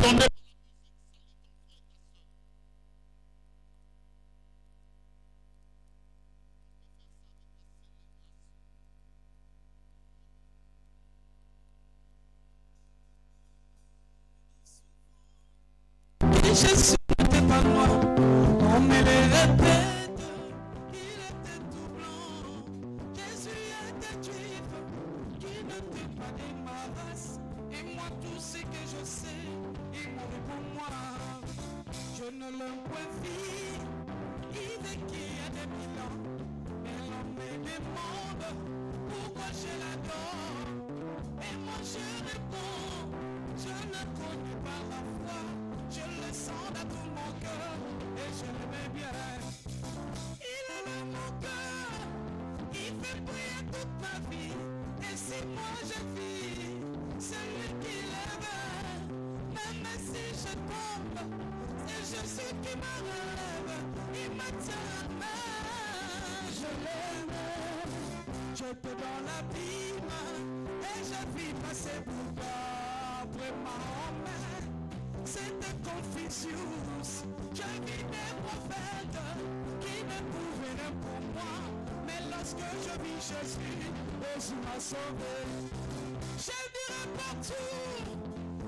Tendez Jésus n'était pas noir, on me le répète, il était tout blanc. Jésus était juif, qui n'était pas de ma race. Et moi tout ce que je sais, il mourit pour moi. Je ne le vois vivre, il vécut à des mille ans. Et l'on me demande pourquoi je l'adore. Et moi je réponds, je ne connais pas la foi. Je le sens dans tout mon cœur et je l'aimais bien. Il aime mon cœur, il fait prier toute ma vie. Et si moi je vis, c'est lui qui l'aime. Même si je tombe, c'est Jésus qui me relève. Il me tient la main, je l'aime. J'étais dans l'abîme et je vis passer pour toi après ma main. C'était Confucius, j'ai vu des prophètes qui ne pouvaient rien pour moi. Mais lorsque je vis Jésus, Jésus m'a sauvé. Je dirai partout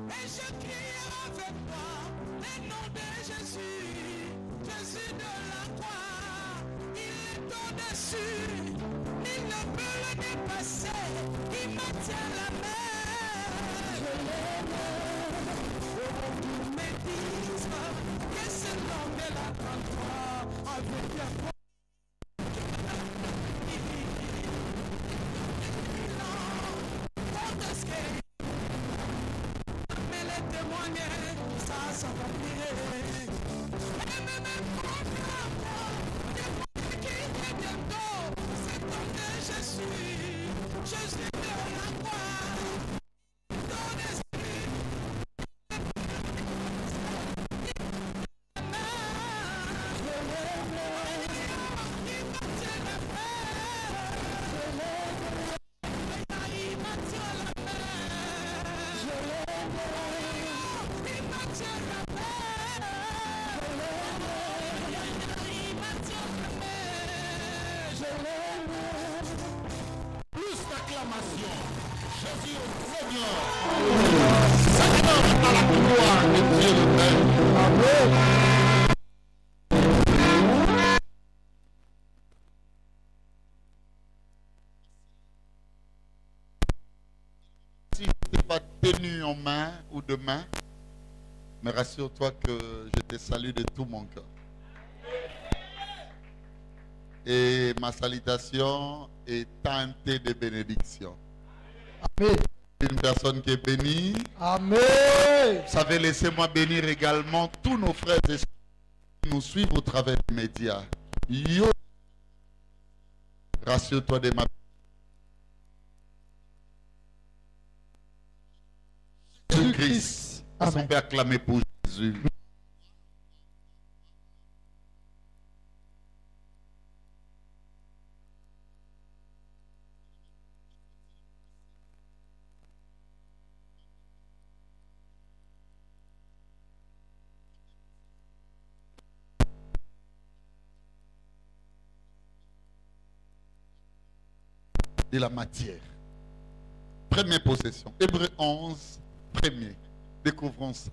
et je crierai avec toi le nom de Jésus, Jésus de la croix. Il est au-dessus, il ne peut le dépasser, il me tient la main. Je l'aime. Tous mes disent que c'est l'homme de la 33 avec la foi. Mais les témoignages, ça va virer. Et même qui est bientôt, c'est ton de Jésus, Jésus de la croix. Ton esprit. plus d'acclamation. Jésus au Seigneur. Seigneur à la gloire de Dieu le Père. Amen. Si je ne t'ai pas tenu en main ou de main, mais rassure-toi que je te salue de tout mon cœur. Et ma salutation est teintée de bénédiction. Amen. Une personne qui est bénie. Amen. Vous savez, laissez-moi bénir également tous nos frères et sœurs qui nous suivent au travers des médias. Yo, rassure-toi de ma Jésus-Christ. Est-ce qu'on peut acclamer pour Jésus? De la matière. Première possession. Hébreux 11, premier. Découvrons ça.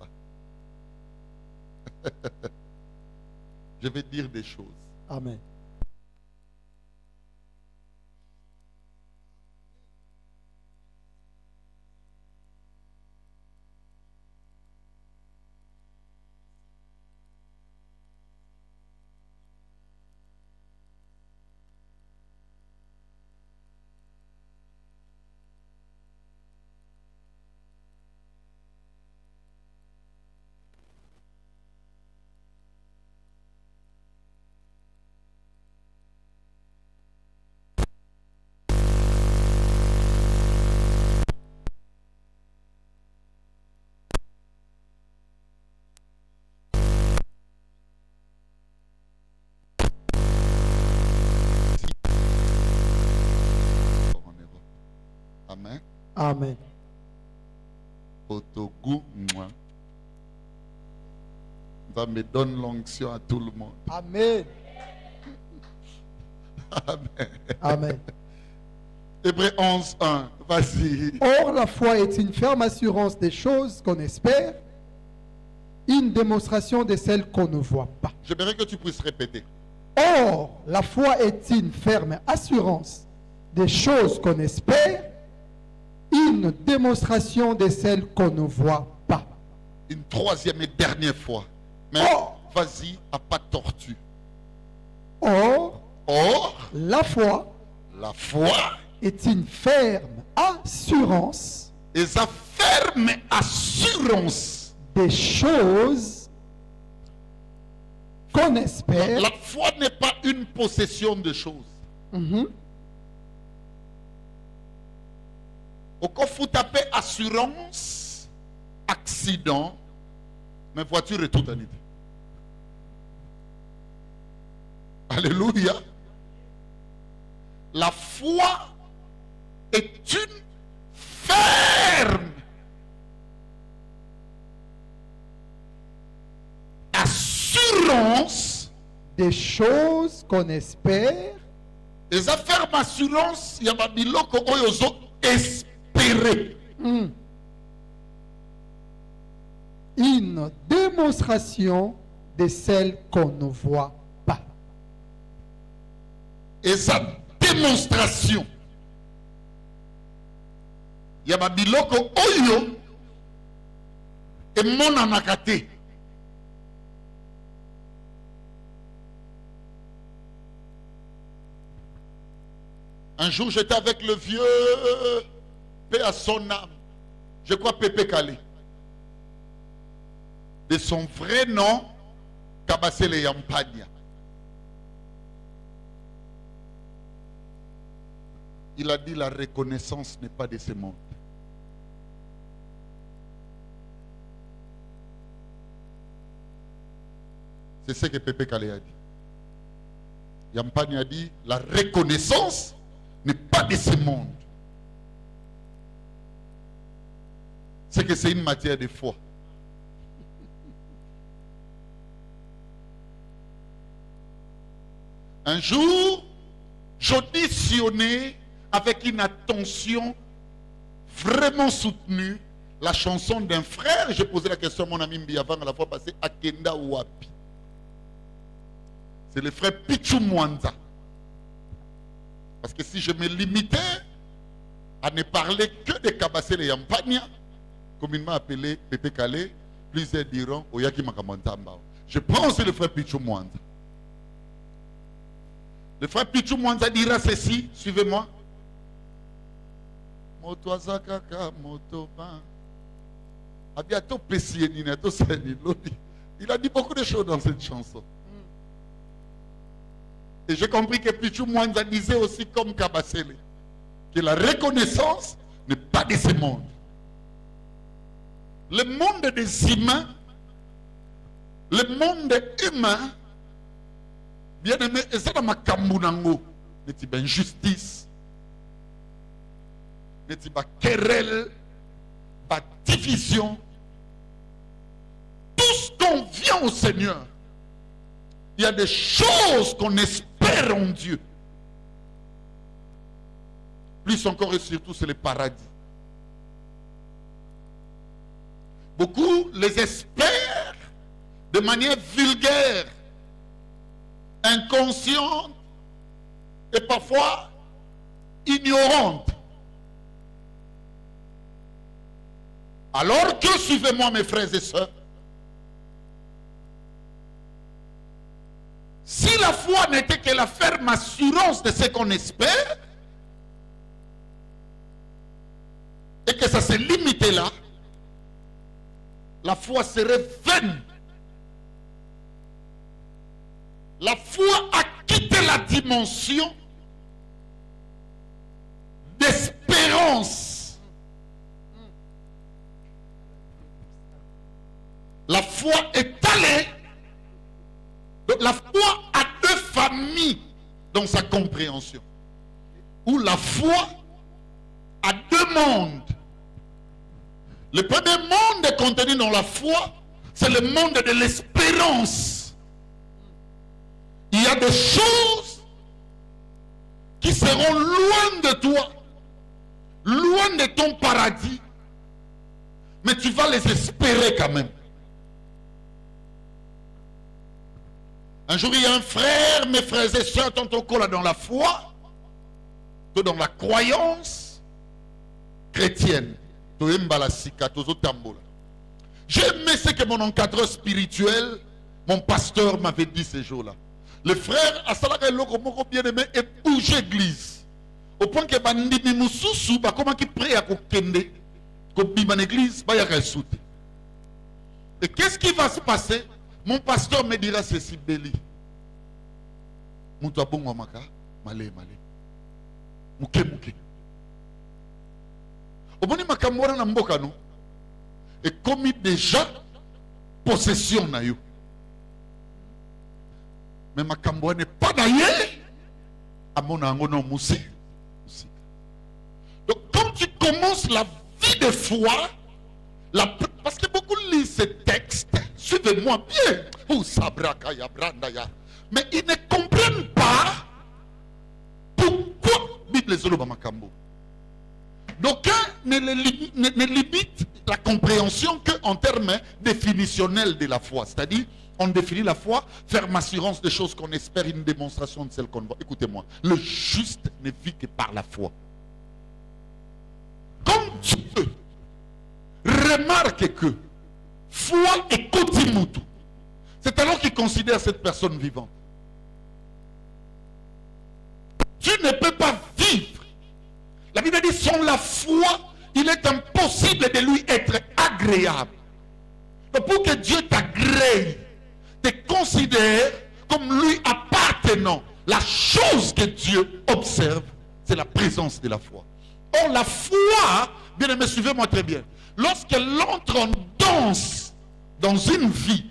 Je vais dire des choses. Amen. Amen. Amen. Au Togo, moi. Ça me donne l'onction à tout le monde. Amen. Amen. Amen. Hébreux 11, 1. Vas-y. Or, la foi est une ferme assurance des choses qu'on espère, une démonstration de celles qu'on ne voit pas. J'aimerais que tu puisses répéter. Or, la foi est une ferme assurance des choses qu'on espère, une démonstration de celles qu'on ne voit pas. Une troisième et dernière fois. Mais vas-y, à pas tortue. Or, La foi est une ferme assurance et sa ferme assurance. des choses qu'on espère. La foi n'est pas une possession de choses. Au cas où taper assurance, accident, mais voiture est tout en idée. Alléluia. La foi est une ferme assurance des choses qu'on espère. et sa ferme assurance, il y a biloko oyozo espérer. Une démonstration de celles qu'on ne voit pas. Et sa démonstration, il y a biloko oyo et mon anakate. Un jour, j'étais avec le vieux, paix à son âme, je crois Pépé Calé. De son vrai nom, Kabasele Yampania. Il a dit la reconnaissance n'est pas de ce monde. C'est ce que Pépé Calé a dit. Yampania a dit la reconnaissance n'est pas de ce monde. C'est que c'est une matière de foi. Un jour, j'auditionnais avec une attention vraiment soutenue la chanson d'un frère. J'ai posé la question à mon ami Mbiavang la fois passée, Akenda Wapi. C'est le frère Pichou Mwanza. Parce que si je me limitais à ne parler que de Kabasele Yampania, communément appelé Pépé Calé, plusieurs diront Oyaki Makamantamba. Je prends aussi le frère Pichou Mwanza. Le frère Pichou Mwanza dira ceci, suivez-moi. Il a dit beaucoup de choses dans cette chanson. Et j'ai compris que Pichou Mwanza disait aussi comme Kabasele, que la reconnaissance n'est pas de ce monde. Le monde des humains, le monde humain, bien aimé, et ça dans ma kambunango, n'est-il pas injustice, n'est-il pas querelle, pas division. Tout ce qu'on vient au Seigneur, il y a des choses qu'on espère en Dieu. Plus encore et surtout, c'est le paradis. Beaucoup les espèrent de manière vulgaire, inconsciente et parfois ignorante. Alors que, suivez-moi mes frères et sœurs, si la foi n'était que la ferme assurance de ce qu'on espère, et que ça se limitait là, la foi serait vaine. La foi a quitté la dimension d'espérance. La foi est allée. Donc la foi a deux familles dans sa compréhension. Où la foi a deux mondes. Le premier monde est contenu dans la foi, c'est le monde de l'espérance. Il y a des choses qui seront loin de toi, loin de ton paradis, mais tu vas les espérer quand même. Un jour, il y a un frère, mes frères et sœurs, tonton Kola, dans la foi, dans la croyance chrétienne. J'ai aimé ce que mon encadreur spirituel, mon pasteur m'avait dit ces jours-là. Le frère, à Salaka Loko, bien aimé, et bouge l'église. Au point que Bandimi Moussousou, comment il prie à Kokende, comme l'église, il y a un soute. Et qu'est-ce qui va se passer? Mon pasteur me dira ceci, Béli. Moutou abongo maka, malé, malé. Mouké, mouké. Au bon makamora na mboka no, et commis déjà possession na yo. Mais makamora n'est pas naïe, à mon angono moussi. Donc quand tu commences la vie de foi, parce que beaucoup lisent ces textes, suivez-moi bien. Mais ils ne comprennent pas pourquoi Bible est Makambo. D'aucuns ne limitent la compréhension qu'en termes définitionnels de la foi. C'est-à-dire, on définit la foi, ferme assurance des choses qu'on espère, une démonstration de celles qu'on voit. Écoutez-moi, le juste ne vit que par la foi. Comme Dieu remarque que foi et kotimutu, c'est alors qu'il considère cette personne vivante. Tu ne peux pas vivre. La Bible dit, sans la foi, il est impossible de lui être agréable. Donc pour que Dieu t'agrée, te considère comme lui appartenant, la chose que Dieu observe, c'est la présence de la foi. Or la foi, bien aimé, suivez-moi très bien, lorsqu'elle entre en danse dans une vie,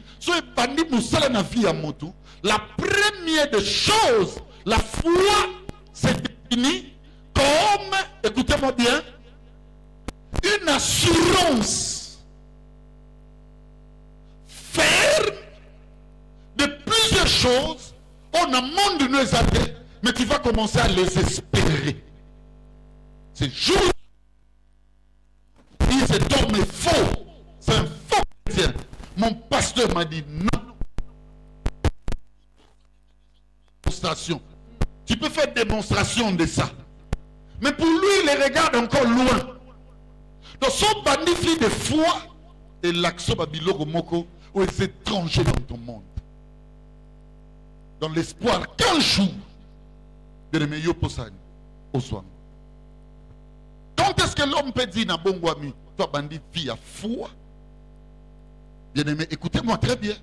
la première des choses, la foi s'est définie comme, écoutez-moi bien, une assurance ferme de plusieurs choses. On a monde de nos athées, mais tu vas commencer à les espérer. C'est juste. Si cet homme est faux, c'est un faux chrétien. Mon pasteur m'a dit non. Démonstration. Tu peux faire démonstration de ça. Mais pour lui, il les regarde encore loin. Donc son bandit de foi et l'action babiloko moko ou les étrangers dans ton monde. Dans l'espoir qu'un jour, de meilleur posani au soin. Quand est-ce que l'homme peut dire, Nabongwami, toi bandit vie à foi? Bien aimé, écoutez-moi très bien.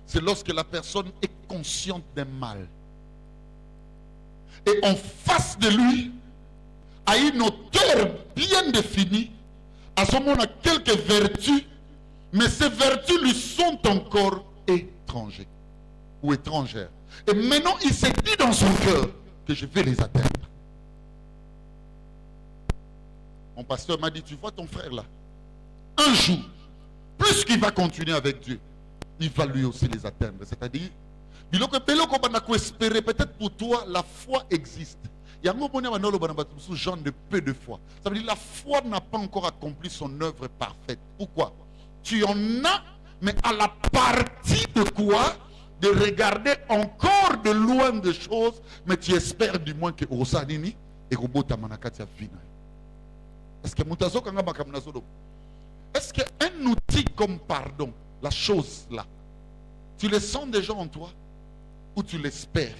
C'est lorsque la personne est consciente d'un mal. Et en face de lui, à une hauteur bien définie, à ce moment, on a quelques vertus, mais ces vertus lui sont encore étrangères ou étrangères. Et maintenant, il s'est dit dans son cœur que je vais les atteindre. Mon pasteur m'a dit, tu vois ton frère là, un jour, plus qu'il va continuer avec Dieu, il va lui aussi les atteindre. C'est-à-dire, peut-être pour toi, la foi existe. Il y a un genre de peu de foi. Ça veut dire que la foi n'a pas encore accompli son œuvre parfaite. Pourquoi? Tu en as, mais à la partie de quoi? De regarder encore de loin des choses, mais tu espères du moins que Rosanini et Robota Manakatia Vina. Est-ce qu'un outil comme pardon, la chose là, tu le sens déjà en toi ou tu l'espères?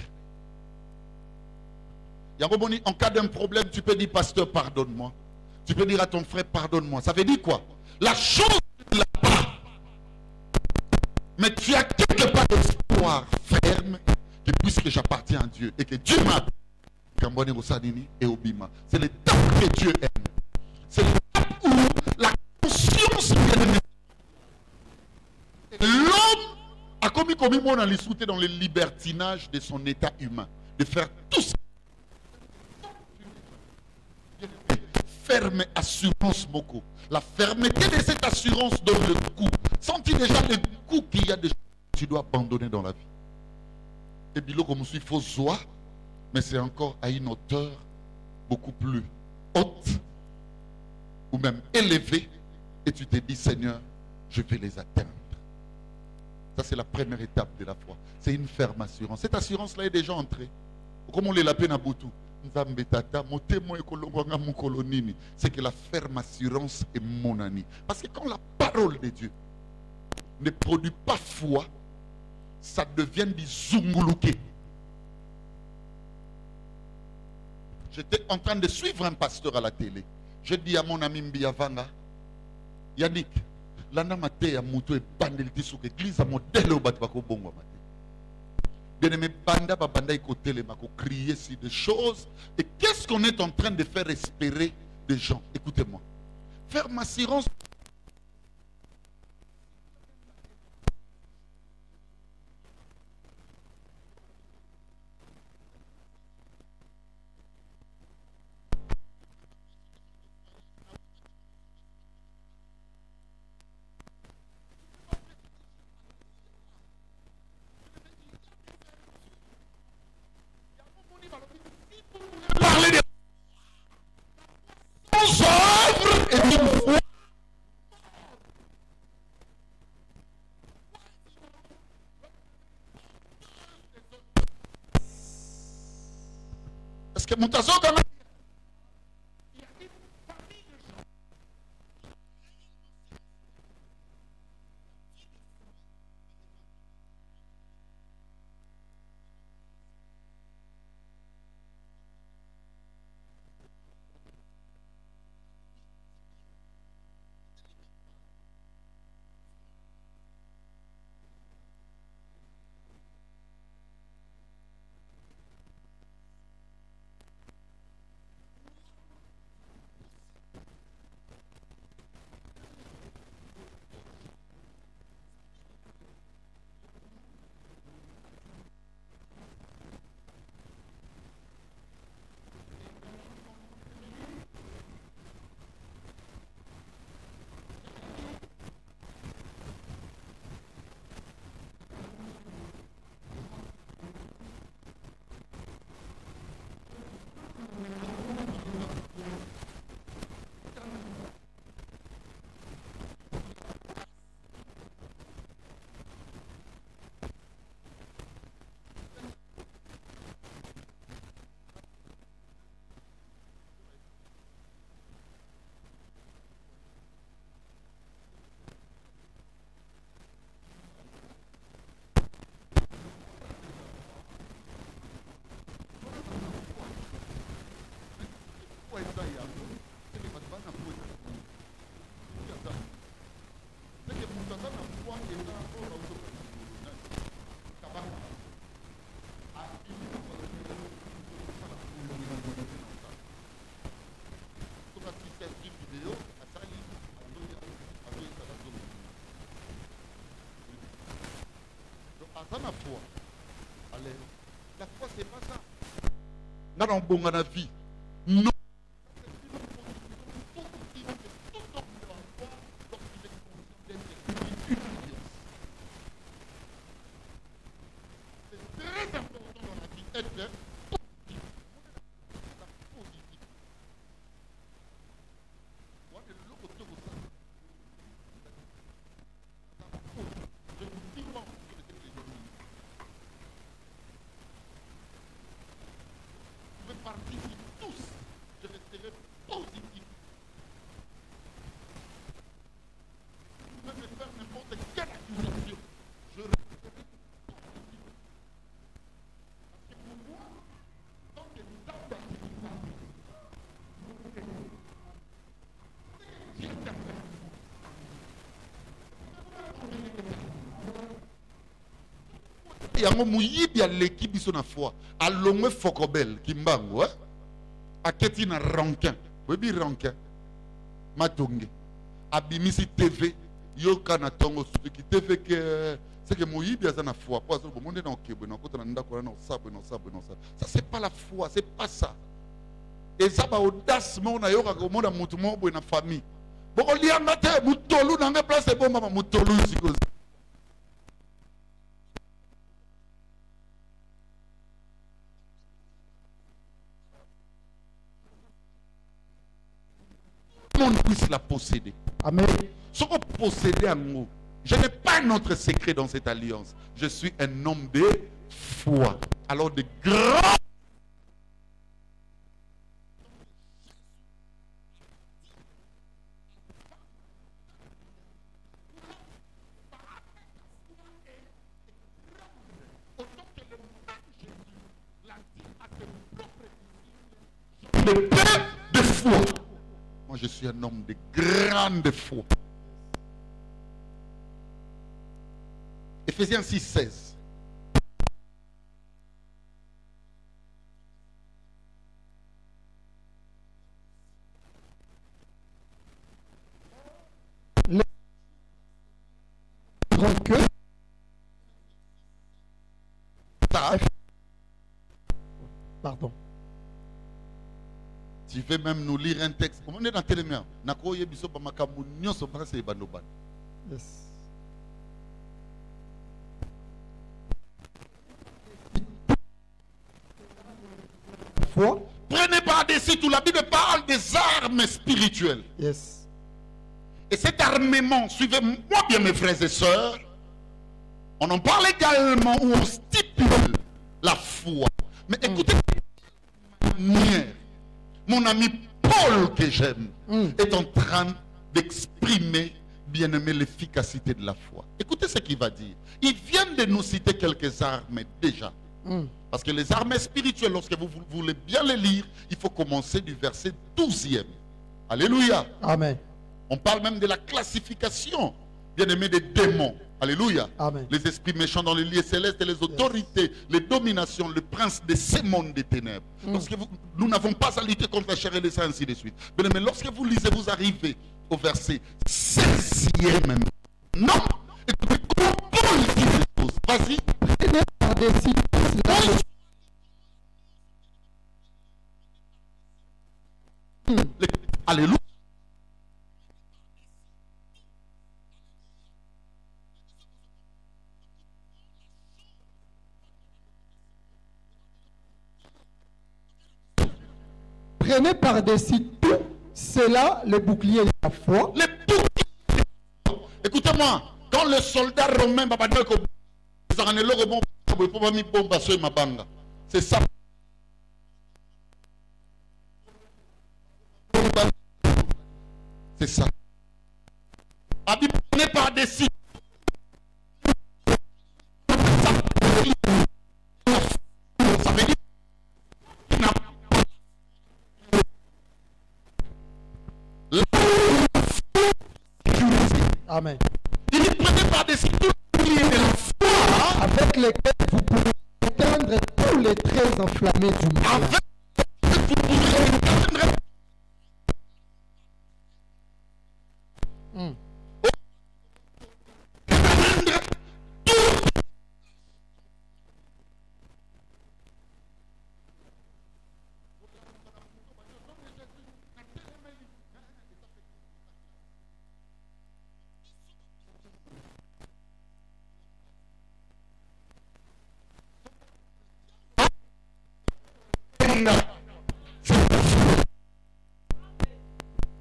En cas d'un problème, tu peux dire, pasteur, pardonne-moi. Tu peux dire à ton frère, pardonne-moi. Ça veut dire quoi? La chose, tu ne l'as pas. Mais tu as quelque part d'espoir ferme que puisque j'appartiens à Dieu et que Dieu m'a Kambone Rosanini et Obima. C'est l'étape que Dieu aime. C'est l'étape où la conscience bien-aimée. L'homme a commis mon alisouté dans le libertinage de son état humain. De faire tout ça. Ferme assurance Moko. La fermeté de cette assurance donne le coup. Senti déjà le coup qu'il y a des choses que tu dois abandonner dans la vie. Et puis, comme je suis faux joie, mais c'est encore à une hauteur beaucoup plus haute ou même élevée. Et tu te dis, Seigneur, je vais les atteindre. Ça, c'est la première étape de la foi. C'est une ferme assurance. Cette assurance-là est déjà entrée. Comme on les l'appelle à Boutou. C'est que la ferme assurance est mon ami. Parce que quand la parole de Dieu ne produit pas foi, ça devient du zunguluke. J'étais en train de suivre un pasteur à la télé. Je dis à mon ami Mbiavanga, Yannick, l'ana mate ya muto et bandeliti sous l'église à modèle au batbako bongo mate. Bien aimé, banda babanda écoutez les mako crier sur des choses. Et qu'est-ce qu'on est en train de faire espérer des gens? Écoutez-moi. Faire ma assurance. Parler de œuvres et d'une foi. Est-ce que mon tazo quand la foi. Allez. La foi, c'est pas ça. Dans un bon la vie. Non. C'est très important dans la vie. Être positif. La positive. Moi, je le retourne au sein. Je vous dis pas. Participe tous, je resterai positif. Je peux me faire n'importe quelle accusation, je resterai positif. Parce que pour moi, tant que nous avons yango muyibi aleki biso na foi alongwe fokobel kimbango aketi na rankin webi rankin matonge abimisi TV yoka na tongo suki TV que c'est que muyibi aza na foi po azo bomonde na okebwe na kota na ndako na osabwe na osabwe na osabwe. Ça c'est pas la foi, c'est pas ça. Et ça ba audace mo na yoka ko mona mutu mo bo na famille bokolianga te mutolu nanga place ebomba mutolu sikozi. Tout le monde puisse la posséder. Amen. Ce qu'on possédait en nous, je n'ai pas un autre secret dans cette alliance. Je suis un homme de foi. Alors de grands de paix de foi. Moi, je suis un homme de grande foi. Éphésiens 6, 16. Que pardon. Tu veux même nous lire un texte. On est dans Télémia. Yes. Foi. Prenez par-dessus tout. La Bible parle des armes spirituelles. Yes. Et cet armement, suivez-moi bien mes frères et sœurs, on en parle également où on stipule la foi. Mais écoutez, mon ami Paul que j'aime est en train d'exprimer, bien aimé, l'efficacité de la foi. Écoutez ce qu'il va dire. Il vient de nous citer quelques armes déjà. Parce que les armes spirituelles, lorsque vous voulez bien les lire, il faut commencer du verset 12e. Alléluia. Amen. On parle même de la classification, bien aimé, des démons. Alléluia. Amen. Les esprits méchants dans les lieux célestes et les autorités, les dominations, le prince de ces mondes des ténèbres. Lorsque nous n'avons pas à lutter contre la chair et le sang, ainsi de suite. Bien aimé, lorsque vous lisez, vous arrivez au verset 16e. Non. Écoutez, comment Paul dit les choses. Vas-y. Prenez par-dessus Alléluia. Prenez par-dessus tout cela le bouclier de la foi. Les boucliers. Écoutez-moi, quand le soldat romain c'est ça. C'est ça. La Bible n'est pas dessus. Ça veut dire Amen. il dit prenez par-dessus tout le bouclier de la foi Avec lesquels vous pouvez éteindre tous les traits enflammés du mal. avec vous pourrez éteindre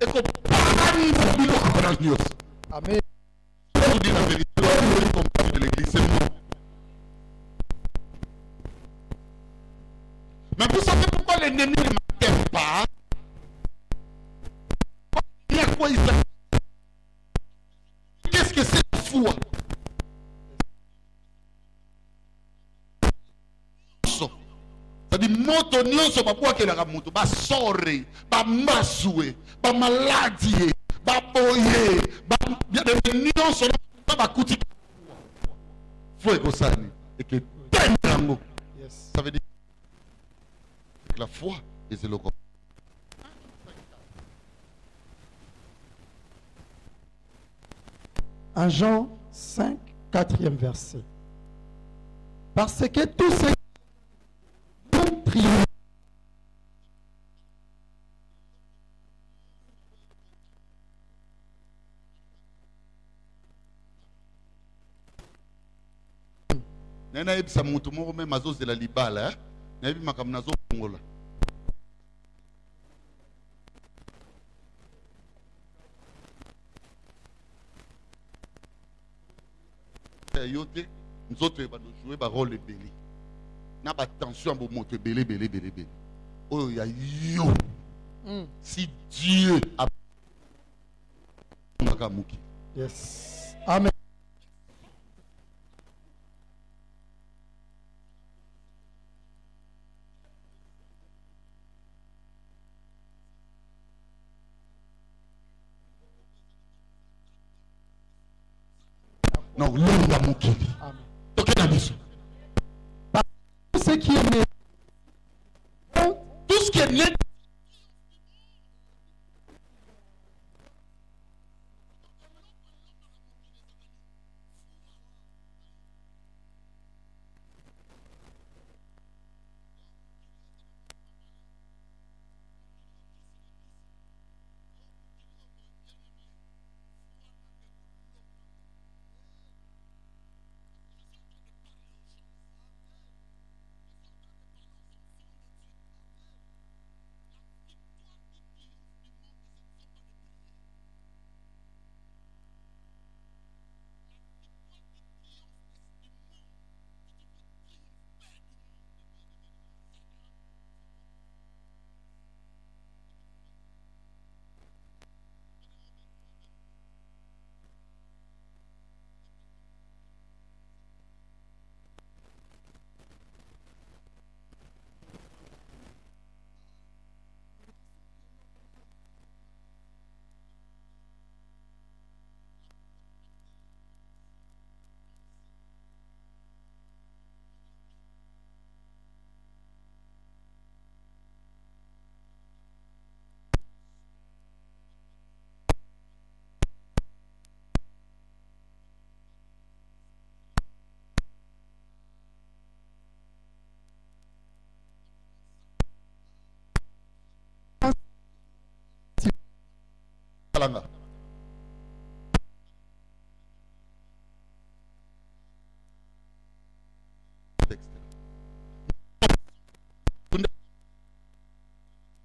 et qu'on parle de Amen. je vous dis la vérité, lorsque vous comprenez de l'église, c'est moi. Mais vous savez pourquoi l'ennemi ne m'attend pas? Il y a quoi il s'appelle? Qu'est-ce que c'est la foi? C'est-à-dire, moto nyonso babwakelaka mutu basore bambasue bamaladie baboye nyonso bakuti foi ekosani eke tendango. Yes. Ça veut dire que la foi et c'est le corps. En Jean 5, 4e verset. Parce que tous ceux qui ont triomphé Nena ebisa mutu moko même azozela libala, nayebi makambo nazokongola. Yote nzoto eba no jouer ba rôle belé. Na ba tension bo moto belé. Oh ya yo. Si Dieu a Makamuki. Yes. Amen. Non, l'homme va mourir. Amen. Tout Tout ce qui est né, ce qui est né, Kalanga.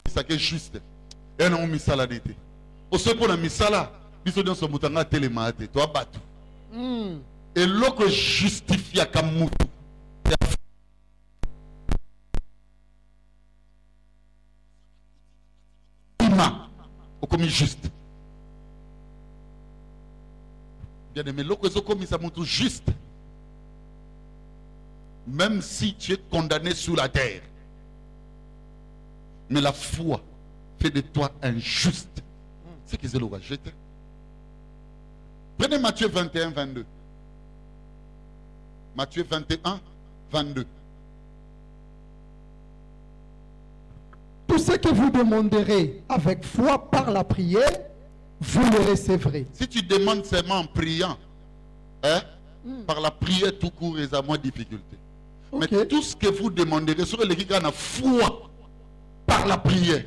Ça qui est juste. Et non misala d'été. Au ce pour la misala, biso dans son moutanga télémate, toi battu. Et l'autre justifie à Kamutu. Au commis juste. Bien aimé, l'autre est commis ça montre juste. Même si tu es condamné sous la terre. Mais la foi fait de toi un juste. C'est que c'est le roi jeté. Prenez Matthieu 21, 22. Matthieu 21, 22. tout ce que vous demanderez avec foi par la prière, vous le recevrez. Si tu demandes seulement en priant, hein, par la prière tout court, il y a moins de difficultés. Ok. Mais tout ce que vous demanderez sur le qui a la foi par la prière,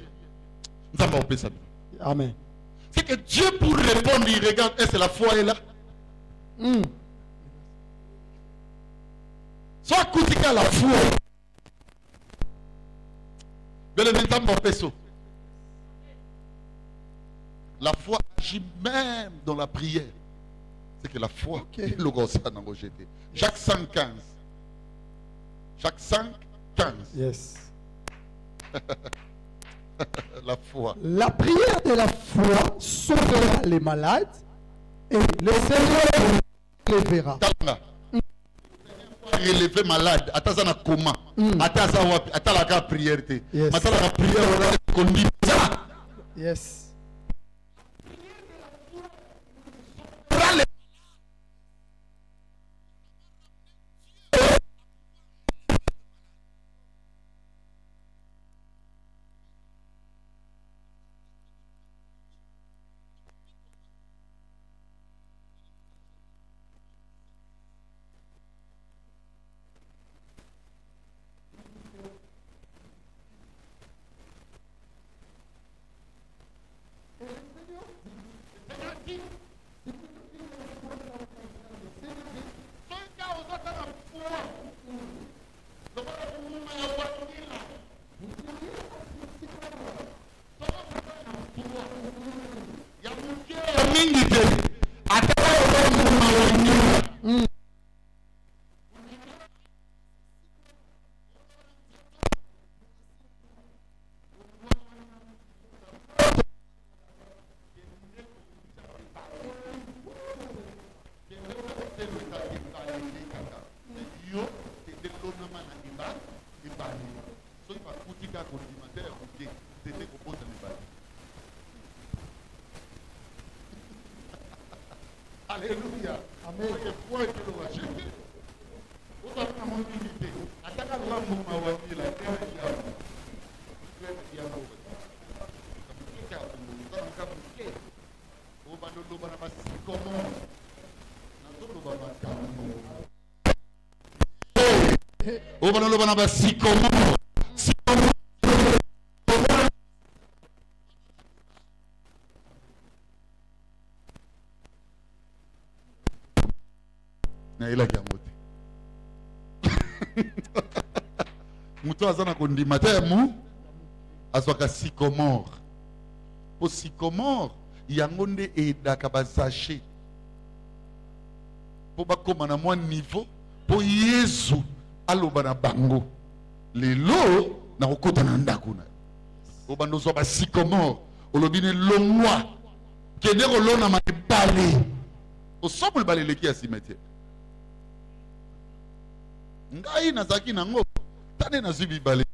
nous allons faire ça. Amen. C'est que Dieu pour répondre, il regarde, est-ce que la foi est là? Soit coûte à la foi. Mais le même temps, la foi agit même dans la prière. C'est que la foi, le gros ça n'a pas jeté. Jacques 5,15. Jacques 5,15. Yes. La foi. La prière de la foi sauvera les malades et le Seigneur les verra. Talanga. Relever malade, attends na comment? Attends la prière. Yes. Attends la prière, on dit ça. Yes. mingi te. Ataka olomu mawanyira. Alléluia. Amen. Muto azana kondima te mu azwaka sycomore. Po sycomore yango nde edaka bazache po bakoma na mwa niveau po Yesu aloba na bango lelo na kokota na ndako na o bando zo ba sycomore olobi ne longwa kende kolona mabale osomo lebale leki ya cimetière ngai nazaki nango tane na zubi bale.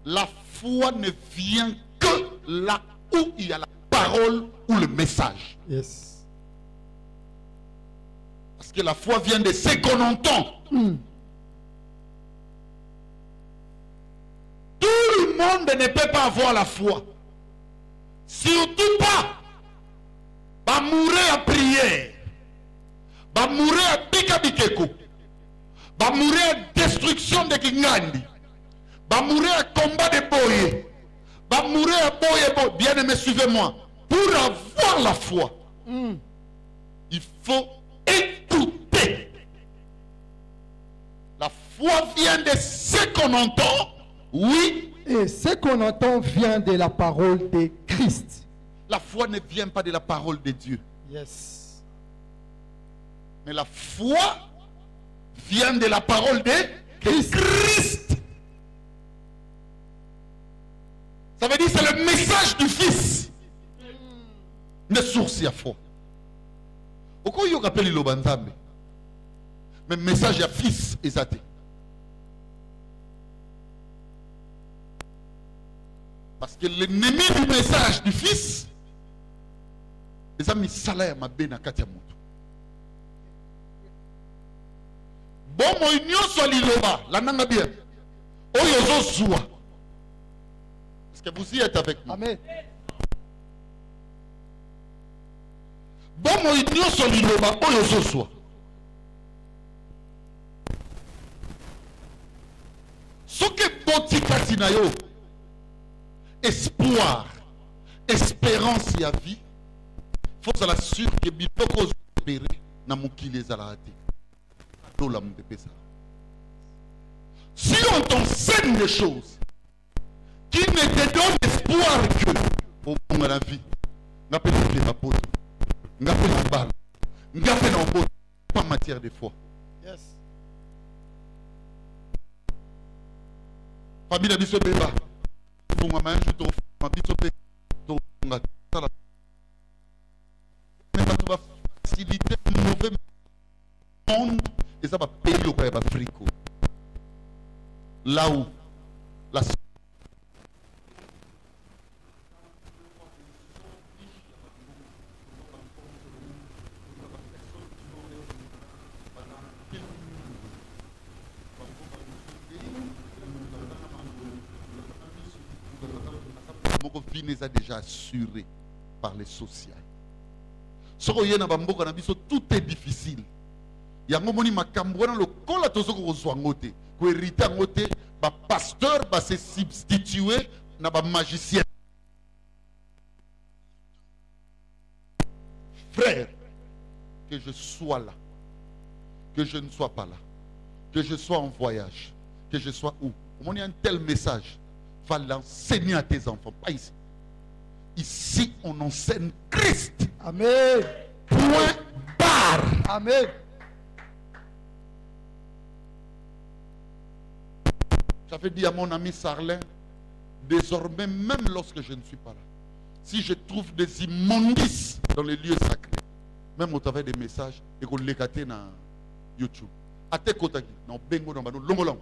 La foi ne vient que là où il y a la parole ou le message. Yes. Parce que la foi vient de ce qu'on entend. Tout le monde ne peut pas avoir la foi. Surtout pas. Va mourir à prière. Va mourir à Bikabikeko. Va mourir à destruction de Kingandi. Va mourir à combat de Boye. Va mourir à Boye. Bien aimé, suivez-moi. Pour avoir la foi, il faut écouter. La foi vient de ce qu'on entend. Oui. Et ce qu'on entend vient de la parole de Christ. La foi ne vient pas de la parole de Dieu. Yes. Mais la foi vient de la parole de Christ. Ça veut dire que c'est le message du Fils. Ne source à foi. Pourquoi il appelle le banzambe? Mais message à Fils est athée. Parce que l'ennemi du message du Fils, les amis salaire ma bena katia mutu. Bon, moi, nyonso liloba, la nanga bien. Oyo zwa. Est-ce que vous y êtes avec moi? Amen. Bon, moi, nyonso liloba, oyo zwa. Ce que boti kati na yo, espoir, espérance et vie, faut que la sûr que biloko espérer na mukili ezala te. Dola mdepe ça. Si on t'enseigne des choses qui ne te donnent espoir que au monde de la vie, n'a pas de la pote, n'a pas de balle, n'a pas de botte, pas matière de foi. Yes. Famille de biso beba, pour moi je te ma biso beba, to nga tala. Mais tu vas faciliter le mauvais monde et ça va payer le quoi frico. Là où la mon vie n'est déjà assuré par les sociales. Ce tout est difficile. Il y a un moment où le col à tous ceux qui hérité en côté, le pasteur va se substituer à un magicien. Frère, que je sois là, que je ne sois pas là, que je sois en voyage, que je sois où. Au moment où il y a un tel message, va l'enseigner à tes enfants, pas ici. Ici, on enseigne Christ. Amen. Point barre. Amen. J'avais dit à mon ami Sarlin, désormais, même lorsque je ne suis pas là, si je trouve des immondices dans les lieux sacrés, même au travers des messages, et qu'on les gâte dans YouTube. À tes côtés, non, bengo, non, non,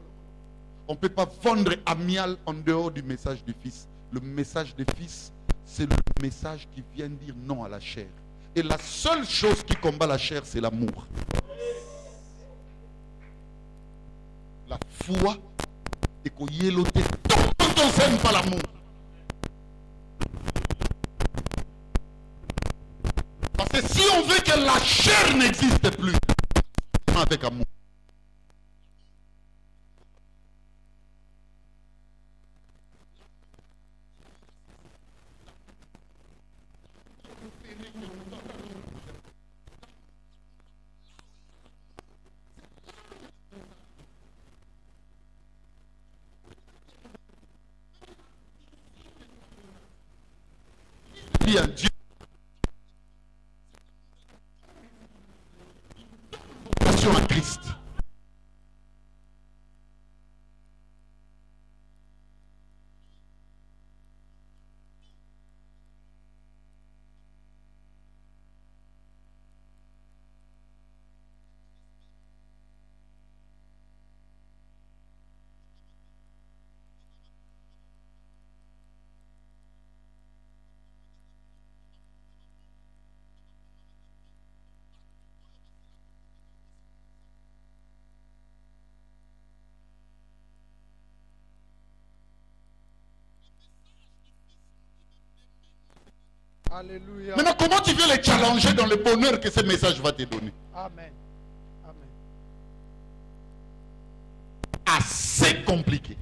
on ne peut pas vendre amial en dehors du message du Fils. Le message du Fils, c'est le message qui vient dire non à la chair. Et la seule chose qui combat la chair, c'est l'amour. La foi et qu'on y est l'autre. Tout le monde n'enseigne pas l'amour. Parce que si on veut que la chair n'existe plus, avec amour. Un Dieu à Christ. Alléluia. Maintenant, comment tu veux les challenger dans le bonheur que ce message va te donner? Amen. Amen. Assez compliqué.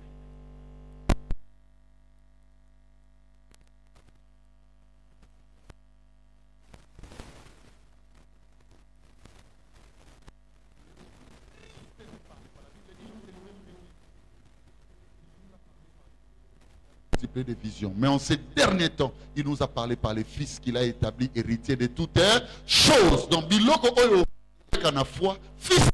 De vision. Mais en ces derniers temps, il nous a parlé par les fils qu'il a établi héritier de toutes choses. Donc, biloko oyo kana foi, fils.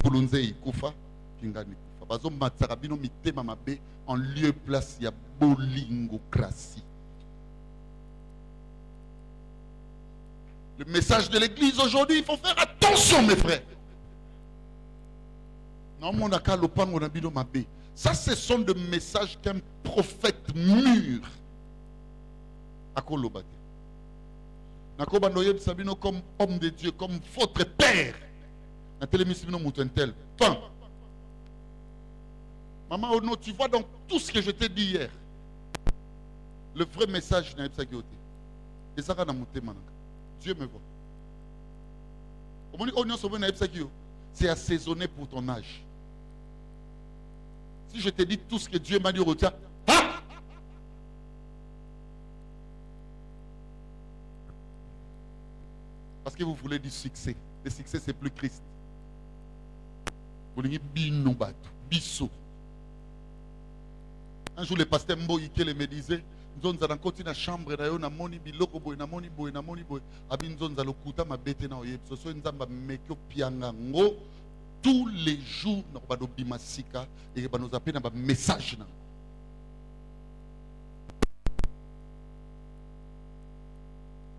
Bulunzei kufa kingani kufa. Bazo matsaka bino mitema mabe en lieu place ya bolingokratie. Le message de l'église aujourd'hui, il faut faire attention mes frères. Non, mon aka lopango na bino mabe. Ça, ce sont des messages qu'un prophète mûr a kolobate. Nakoba noye sabino comme homme de Dieu, comme votre père. Na télémission moutentel. Fin. Maman Ono, tu vois donc tout ce que je t'ai dit hier. Le vrai message n'a pas été. Et ça na mouté manaka. Dieu me voit. C'est assaisonné pour ton âge. Si je te dis tout ce que Dieu m'a dit, retiens. Ah! Parce que vous voulez du succès. Le succès, c'est plus Christ. Vous voulez biso. Un jour, le pasteur Mboïke me disait, nous allons continuer la chambre, nous allons moni biloko boy, na moni boy, abin nous allons kuta ma bête na oyeb. Ce soit nous allons mekyo piangango tous les jours nous allons bimasika et nous appelons un message na.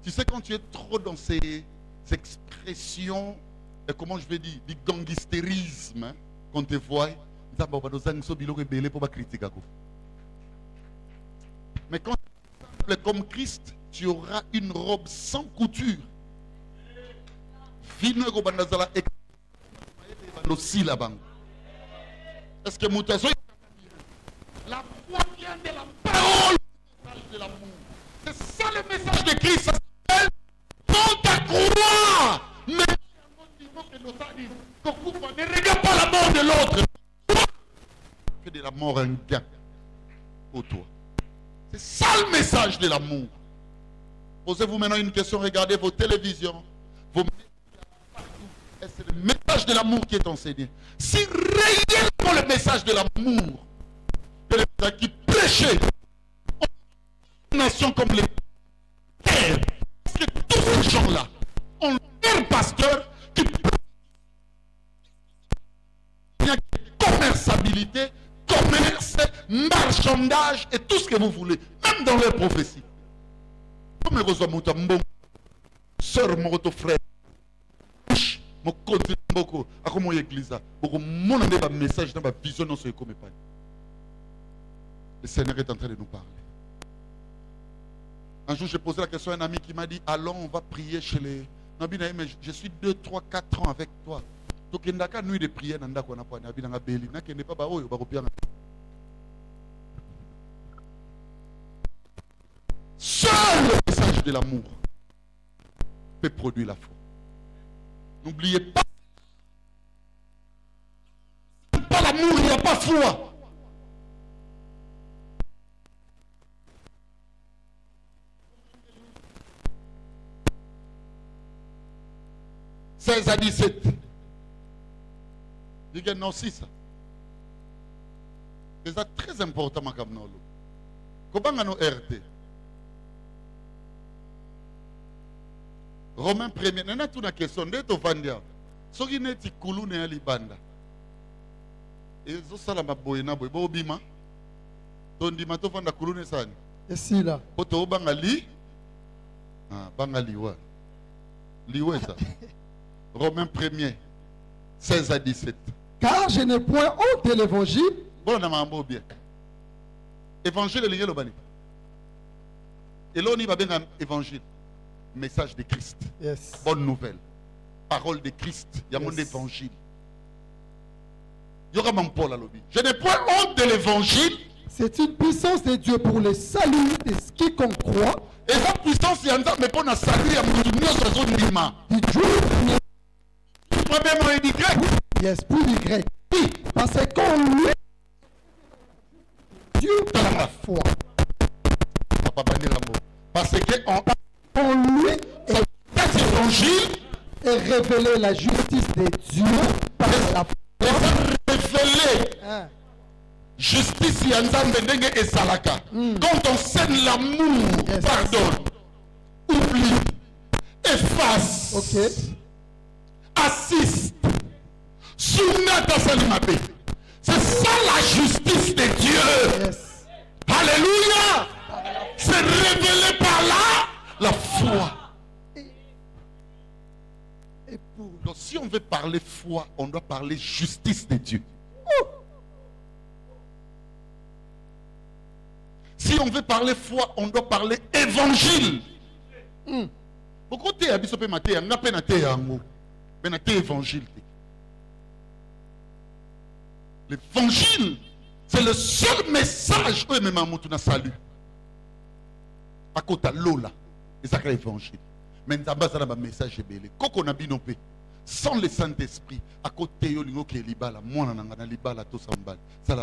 Tu sais quand tu es trop dans ces expressions, comment je vais dire, du gangstérisme, hein, quand tu te vois, nous allons biloko belé pour critiquer. Mais quand tu es comme Christ, tu auras une robe sans couture. Est-ce que la foi vient de la parole, le message de l'amour. C'est ça le message de Christ. Ça s'appelle dans ta croix. Mais ne regarde pas la mort de l'autre. Fais de la mort un gain pour toi. C'est ça le message de l'amour. Posez-vous maintenant une question, regardez vos télévisions, vos médias partout. Et c'est le message de l'amour qui est enseigné. Si réellement le message de l'amour, qui prêchait aux nations comme les terres, parce que tous ces gens-là ont leur pasteur qui il y a commerçabilité, commerce, marchandage et tout ce que vous voulez, même dans les prophéties. Comme les Rosamoutambo, sœur, mon frère, mon côté, beaucoup, à comment l'église, beaucoup, mon message dans ma vision, non, c'est comme pas. Le Seigneur est en train de nous parler. Un jour, j'ai posé la question à un ami qui m'a dit, allons, on va prier chez les. Non, mais je suis 2, 3, 4 ans avec toi. Donc, il n'y a qu'à nuit de prière, il n'y a pas seul le message de l'amour peut produire la foi. N'oubliez pas, pas l'amour, il n'y a pas foi. 16 à 17. Il y a non, si ça. C'est très important, ma camarade. Comment on a RT? Romains 1er, nous avons une question. Nous avons vendu. Ce qui est dit, Koulou n'est pas libanda. Et ça, c'est la boyna boy. Bobima. Ton dit, mato vanda Koulou n'est pas. Et si là. Poto bangali. Ah, bangali wa. Liwe ça. Romains 1er, 16 à 17. Car je n'ai point honte de l'évangile. Bon, on a un bien. Évangile, il y a le bani. Et là, on y va bien un évangile. Message de Christ. Yes. Bonne nouvelle. Parole de Christ. Il y a mon évangile. Il y aura mon Paul à l'objet. Je n'ai point honte de l'évangile. C'est une puissance de Dieu pour le salut de quiconque croit. Et cette puissance, il y a un pour le salut à mon Du Dieu. Premièrement, il dit grec. Yes, pour du grec. Oui, parce qu'en lui, Dieu par la foi. Parce qu'en lui, cet évangile est révélé la justice de Dieu par la foi. Révélé. Justice et salaka. Quand on sème l'amour, yes. Pardonne, oublie, efface, ok, assiste, C'est ça la justice de Dieu. Yes. Alléluia. C'est révélé par là la foi. Et pour Donc si on veut parler foi, on doit parler justice de Dieu. Si on veut parler foi, on doit parler évangile. Pourquoi tu es habillé sur maté, on a peine à te amour, mais à évangile. L'évangile, c'est le seul message que même amour tu salut. À côté de l'ola, et ça c'est l'évangile. Mais nous avons un message belé. Quand on a binopé, sans le Saint-Esprit, à côté de l'ingo qui est libala, moi on a libala tout sambal. Ça la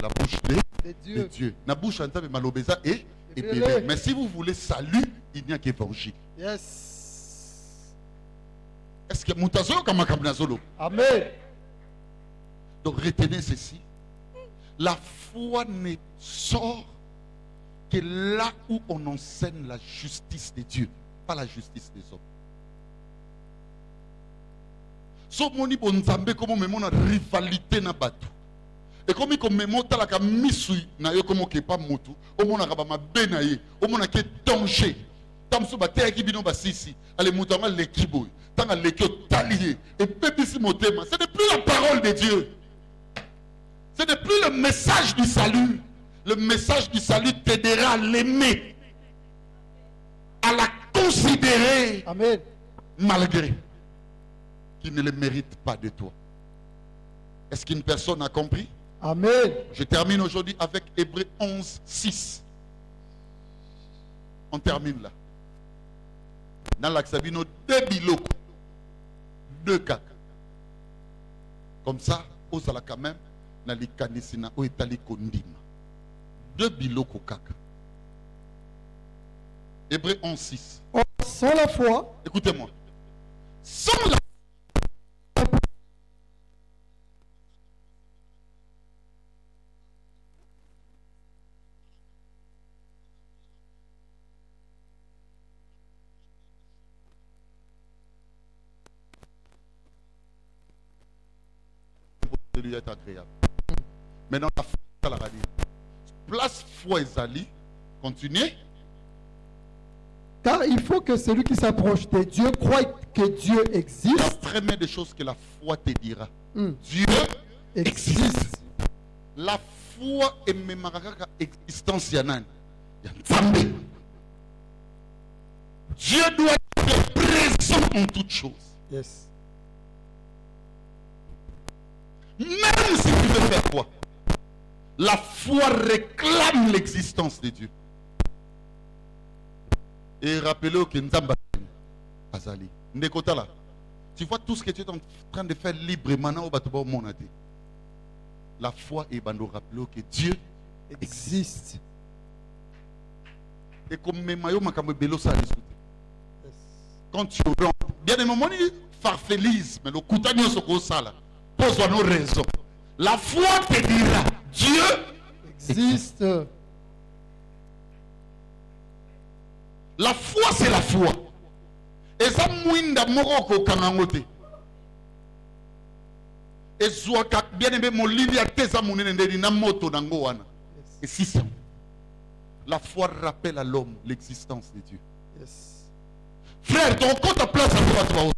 la bouche de Dieu. La bouche entame malobeza et belé. Mais si vous voulez salut, il n'y a qu'évangile. yes. Est-ce que Moutazolo comme Kamnazolo? Amen. Donc retenez ceci. La foi ne sort que là où on enseigne la justice de Dieu, pas la justice des hommes. So moni bonzambe comme on a rivalité na batu. Et comme on me monte la misui na yo comme que pas motu, on mona ka ba mabe na ye, on mona ke danger. Tamso ba te ki bino ba sisi, ale mutanga le kiboy, tanga le kyo talié et pepisi motema. Ce n'est plus la parole de Dieu. Ce n'est plus le message du salut. Le message du salut t'aidera à l'aimer, à la considérer. Amen. Malgré qu'il ne le mérite pas de toi. Est-ce qu'une personne a compris? Amen. Je termine aujourd'hui avec Hébreux 11, 6. On termine là. Dans l'Axabino, 2 biloko. 2 caca. Comme ça, aux ala quand même, na li kanisina o etali kondima. 2 biloko caca. Hébreux 11, 6. Sans la foi, Écoutez-moi. Sans la de lui être agréable. Maintenant, la foi, ça la radie. Place foi et zali. Continuez. car il faut que celui qui s'approche de Dieu croit que Dieu La existe. première des choses que la foi te dira. Dieu Existe. La foi est même existence yanan. Dieu doit être présent en toutes choses. Yes. Même si tu veux faire quoi? La foi réclame l'existence de Dieu. Et rappelez-vous que Nzamba Azali. Ndekota là. Tu vois tout ce que tu es en train de faire librement au monde. La foi est bando rappelez que Dieu Existe. et comme Mayo Makambo Belo ça discuter. Yes. Quand tu rentres, bien des moments farfélise, mais le coutanio se cause ça là. Pose-toi nos raisons. La foi te dira Dieu Existe. La foi c'est la foi. Et ça mouinda moroko kanangote. Et zoaka bien aimé mon lili a tesa mounene ndeni na moto nango wana. Et si ça. La foi rappelle à l'homme l'existence de Dieu. Yes. Frère, ton compte à place à toi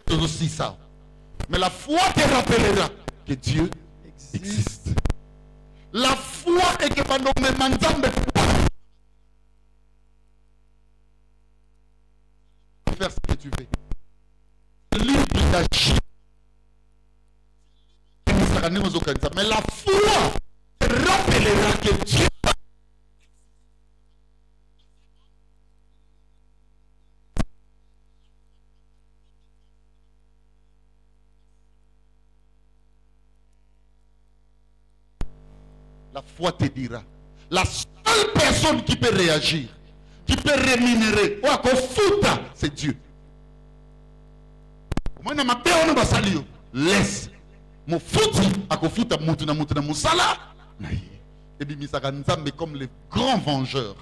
c'est aussi ça. Mais la foi te rappellera que Dieu existe. La foi est que pendant mes manzambe faire ce que tu fais. Libre d'agir. Mais la foi te rappellera que Dieu la foi te dira. La seule personne qui peut réagir, qui peut rémunérer, c'est Dieu. Moi, je laisse. Mon fouti, à kofuta moutou na moussala. Et bimisaka nzambe comme les grands vengeurs,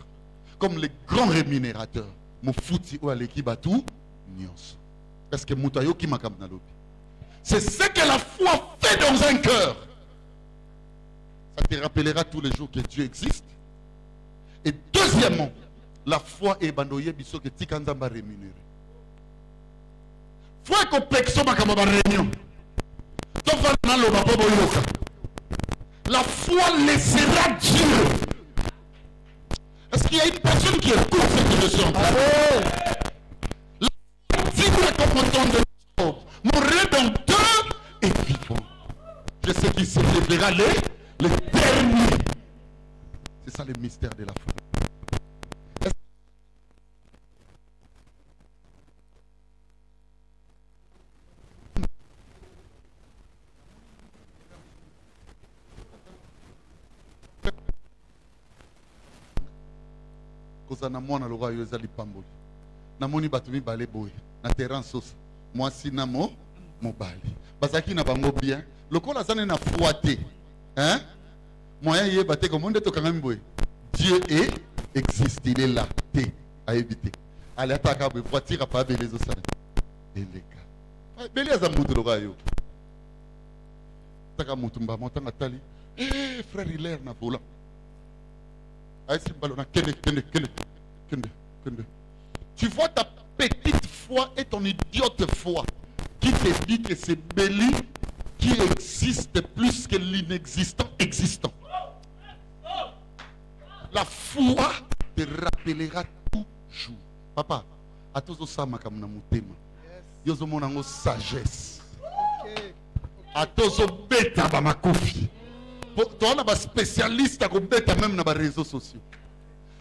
comme les grands rémunérateurs. Mon fouti ou aleki batu nyonso. Parce que mutayo ki makam na lobi. C'est ce que la foi fait dans un cœur. Ça te rappellera tous les jours que Dieu existe. Et deuxièmement, la foi est bandoye biso que tikanzamba rémunéré. Foi ko pekso makama ba réunion. To va na lo ba boyoka. La foi laissera Dieu. Est-ce qu'il y a une personne qui écoute ce que je suis en train de dire? La foi dit comme autant de Job, mon Rédempteur est vivant. Je sais qu'il se lèvera les derniers. C'est ça le mystère de la foi. Kozana mwana loka yo ezali pamboli. Namoni bato mibale boye na terrain sosa. Mwasi na mobali. Bazaki na bango bien. Lokola zane na foi te. Hein? Moyen yeba te comme on to kangami boye. Dieu existe, il est là. Te à éviter. Allez attaquer boye voiture a pas belé zo sana. Eleka. Belé za mutu loka yo. Taka mutu mba montanga tali. Eh frère il est na volant. Tu vois ta petite foi et ton idiote foi qui te dit que c'est Béli qui existe plus que l'inexistant existant. La foi te rappellera toujours. Papa, à tous os sama comme na mutema. Yozo monango sagesse. À tous os beta ba makofi. Tu as un spécialiste qui même dans les réseaux sociaux.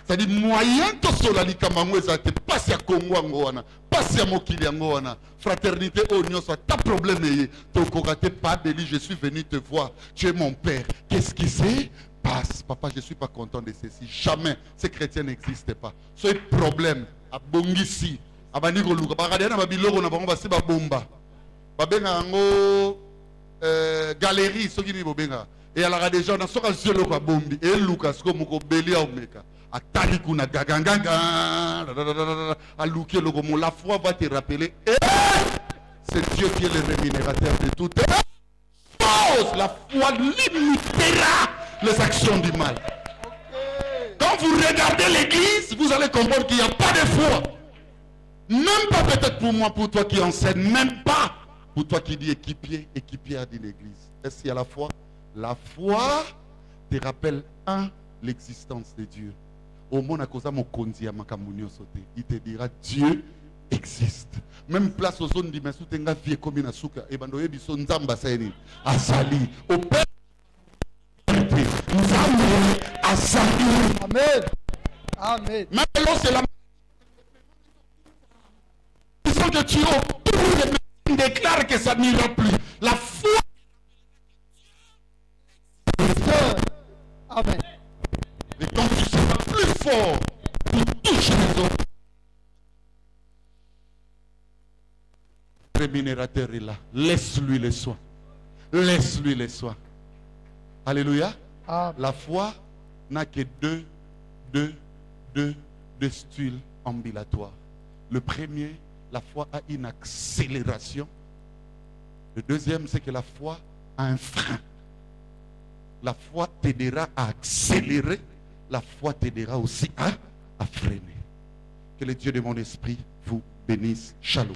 C'est-à-dire, moyen de solali kamango ezate passe à Congo angoana, passe à Mokili angoana, fraternité oignon soit ta problème est, ton corate pas Béli, je suis venu te voir, tu es mon père. Qu'est-ce qui se passe? Papa, je suis pas content de ceci. Jamais ces chrétiens n'existent pas. Ce problème à Bongisi, à Banigoluka, Baradena Babiloro na bango basi ba bomba. Babenga ngo galerie ce qui ni bobenga. Et à la des gens dans ce cas zelo ka bombi et Lucas comme ko Béli omeka. Atali kuna gaganganga à Luke logo mon la foi va te rappeler c'est Dieu qui est le rémunérateur de tout. La foi limitera les actions du mal. Quand vous regardez l'église, vous allez comprendre qu'il n'y a pas de foi. Même pas peut-être pour moi, pour toi qui enseigne, même pas pour toi qui dis équipier, équipier a dit l'église. Est-ce qu'il y a la foi? La foi te rappelle l'existence de Dieu. Au monde à cause de mon kondi à makamunio sauté, il te dira Dieu existe. Même place aux zones d'immense où tu as vie comme une souka et bandoye biso nzamba saini asali au père nzamba asali. Amen. Amen. Même là c'est la mission que tu as. Tous les médecins déclarent que ça n'ira plus. La foi. Amen. Et quand tu seras plus fort pour toucher les autres, le rémunérateur est là. Laisse-lui les soins. Laisse-lui les soins. Alléluia. Amen. La foi n'a que deux styles ambulatoires. Le premier, la foi a une accélération. Le deuxième, c'est que la foi a un frein. La foi t'aidera à accélérer. La foi t'aidera aussi à freiner. Que le Dieu de mon esprit vous bénisse. Shalom.